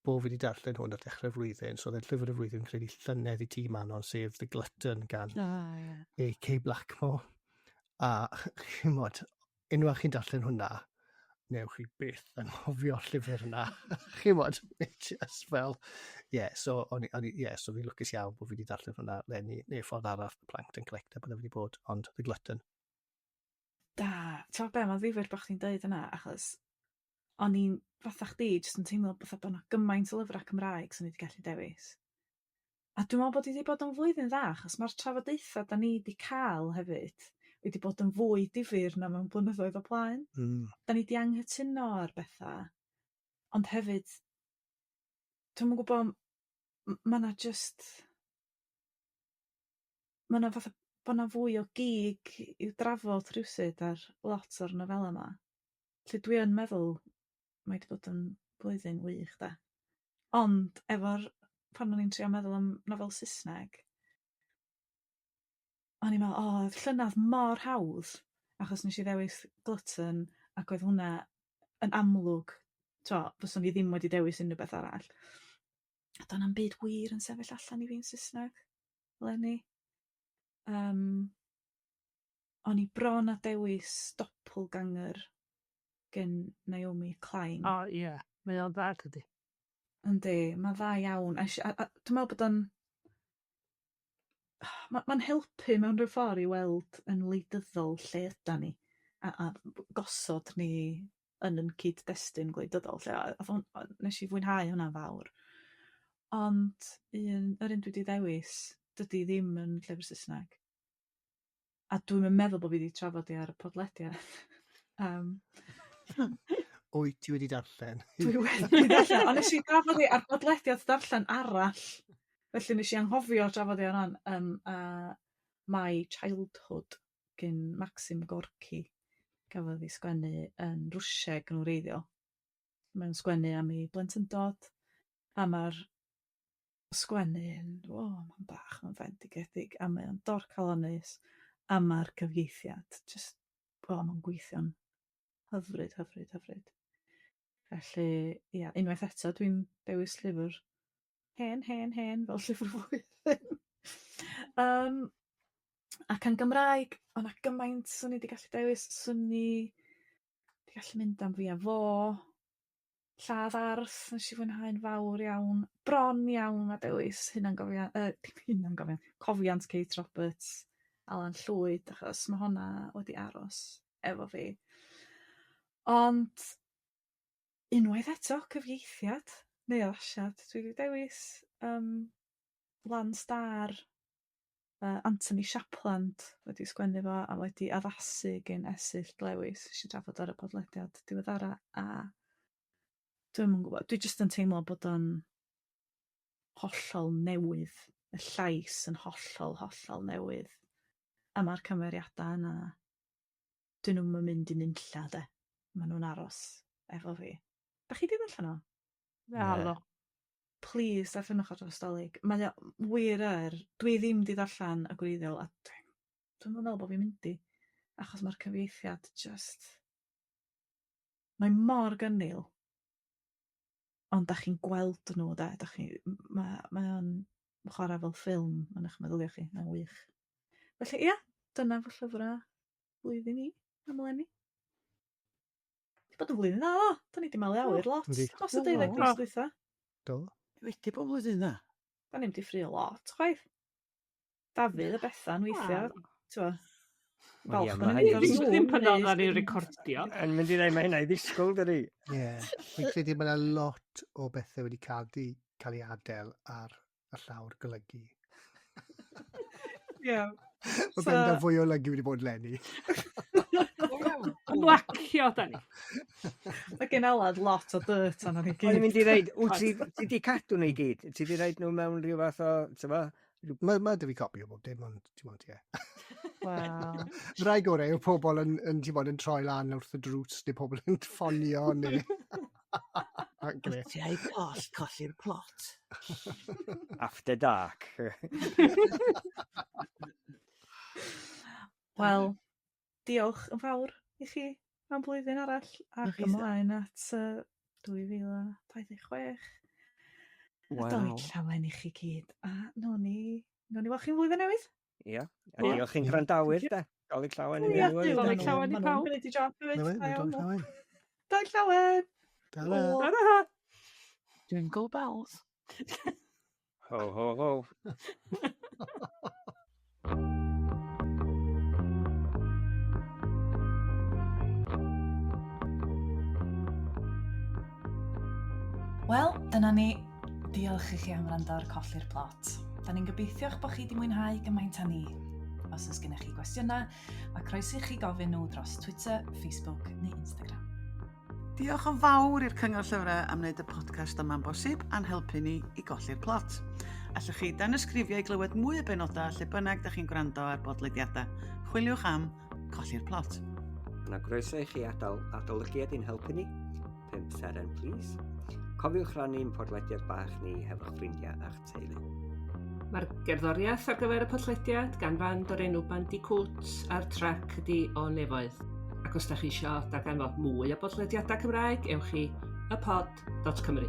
bod fi wedi darllen hwn ar dechrau flwyddyn, so oedd e'n llyfr y flwyddyn yn credu llynedd i ti Manon, sef The Glutton gan A.K. Blackmore. A chymod, unwaith chi'n darllen hwnna, newch chi byth yn hofio llyfr yna. Chymod, just fel, so fi'n lwcus iawn bod fi wedi darllen hwnna leni, neu ffordd arall The Plankton Collector byddai wedi bod, ond The Glutton. Da, ti'n be, mae'n ddifur bod chdi'n dweud yna, achos o'n i'n fatha chdi, jyst yn teimlo bod yna gymaint o lyfrau Cymraeg sy'n wedi gallu dewis. A dwi'n meddwl bod wedi bod yn flwyddyn dda, achos mae'r trafodaethau da ni wedi cael hefyd wedi bod yn fwy difyr na mewn blynyddoedd o blaen. Da ni wedi anghytuno ar bethau, ond hefyd, dwi'n meddwl gwybod, mae yna just... Mae yna fatha bod yna fwy o gig i'w drafod rhywsyd ar lot o'r nofel yma. Lle dwi yn meddwl mae wedi bod yn blwyddyn wych, da. Ond, pan o'n i'n trio meddwl am nofel Saesneg, o'n i'n meddwl, llynadd mor hawdd, achos nes i ddewis Glutton, ac oedd hwnna yn amlwg, fyswn i ddim wedi dewis unrhyw beth arall. A do'n am byd wir yn sefyll allan i fi'n Saesneg, leni. O'n i bron a dewis doppelganger gen Naomi Klein. Mae o'n dda, cydi. Yndi, mae dda iawn. A dwi'n meddwl bod o'n... Mae'n helpu mewn rhyw ffordd i weld yn wleidyddol lle yda ni. A gosod ni yn cyd-destun gwleidyddol. Nes i fwynhau hwnna'n fawr. Ond yr un dwi wedi ddewis, dydy ddim yn llyfr Saesneg. A dwi'n meddwl bod fi wedi trafod i ar y podlediad. Wyt ti wedi darllen? Dwi wedi darllen, ond nes i drafod i ar podlediad darllen arall. Felly nes i anghofio trafod i ar hon. My Childhood gyn Maxim Gorky. Gafodd ei sgwennu yn Rwsieg yn wreiddiol. Mae'n sgwennu am ei blentyndod. A mae'r sgwennu yn, mae'n bach, mae'n fendigedig. A mae'n dorcalonus. A mae'r cyfieithiad. Mae'n gweithio'n hyfryd. Felly, unwaith eto dwi'n dewis llyfr hen, fel Llyfrau'r Flwyddyn. Ac yn Gymraeg, o'na gymaint swn i wedi gallu dewis, swn i wedi gallu mynd am fi a fo, Lladd Arth, nes i fwynhau'n fawr iawn, bron iawn a dewis Cofiant Kate Roberts, Alan Llwyd, achos mae honna wedi aros efo fi. Ond, unwaith eto, cyfieithiad, neu addasiad, dwi wedi dewis Lan Star, Anthony Shapland wedi sgwennu fo a wedi addasu gen Esyll Lewis, si trafod ar y podlediad diweddara, a dwi'n gwybod, dwi jyst yn teimlo bod o'n hollol newydd, y llais yn hollol newydd, a mae'r cymeriadau yna, dyn nhw'n mynd i nunlla, de. Maen nhw'n aros efo fi. Da chi di ddallan o? Halo. Please, darllenwch ar drostolig. Mae o wir dwi ddim di ddarllen y gwreiddiol, a dwi'n meddwl bod fi'n mynd i, achos mae'r cyfieithiad just... Mae mor gynnil, ond da chi'n gweld nhw, da. Mae o'n chwarae fel ffilm yn eich meddylia chi, mae'n wych. Felly, ia, dyna fy llyfrau blwyddyn ni, am eleni. Di bod yn flwyddyn dda, o. Da ni di malu awyr lot. Yndi. Os y 12 mis dwytha. Do. Wedi bod blwyddyn dda. Da ni'n di ffrio lot, chwaith. Dafydd a Bethan weithio. T'wo, Wel, ie, falch ma' o'n hynny i'n Ddim ddim pan Zoom, oedden ni'n neu- recordio. Yn mynd i ddweud mae hynna i ddisgwyl, dydi? Ie. Fi'n credu mae yna lot o bethau wedi cael ei adael ar y llawr golygu. Ie. Mae So- benda fwy o lygu wedi bod lenni. Yn lacio, da ni. Mae gen Alad lot o dirt arno ni O'n i'n gyd. mynd i ddweud, wyt ti di cadw nhw i gyd? Ti di rhaid nhw mewn rhyw fath o, tyfa? Mae dy fi copi o bob dim, ond ti'n bod, ie. Wow. Rai gorau yw pobl yn troi lan wrth y drws, neu pobl yn ffonio, neu... Gret. Ti ai post colli'r plot. After dark. Wel, diolch yn fawr i chi am blwyddyn arall ac chi ymlaen at 2026. A do'i llawen i chi gyd. A no ni weld chi'n flwyddyn newydd. Ia. A diolch chi'n gwrandawyr, da. Doli llawen i Ia, ni. Dolig llawen i pawb. Gwneud i job hefyd. Nawen, Da iawn dwi'n nhw. llawen. Do'i llawen. Tara. Tara! Jingle bells. Ho, ho, ho. Wel, dyna ni. Diolch i chi am wrando ar Colli'r Plot. Da ni'n gobeithio'ch bod chi wedi mwynhau gymaint â ni. Os oes gennych chi gwestiynau, mae croeso i chi gofyn nhw dros Twitter, Facebook neu Instagram. Diolch yn fawr i'r Cyngor Llyfrau am wneud y podcast yma'n bosib a'n helpu ni i golli'r plot. Allwch chi dan ysgrifio i glywed mwy o benodau lle bynnag da chi'n gwrando ar bodlediadau. Chwiliwch am Colli'r Plot. Yna groeso i chi adolygiad i'n helpu ni. 5 seren, please. Cofiwch rannu'n podlediad bach ni hefo'ch ffrindiau a'ch teulu. Mae'r gerddoriaeth ar gyfer y podlediad gan fand o'r enw Bandicoot a'r trac ydi o nefoedd. Ac os da chi eisiau darganfod mwy o bodlediadau Cymraeg, ewch i ypod.cymru.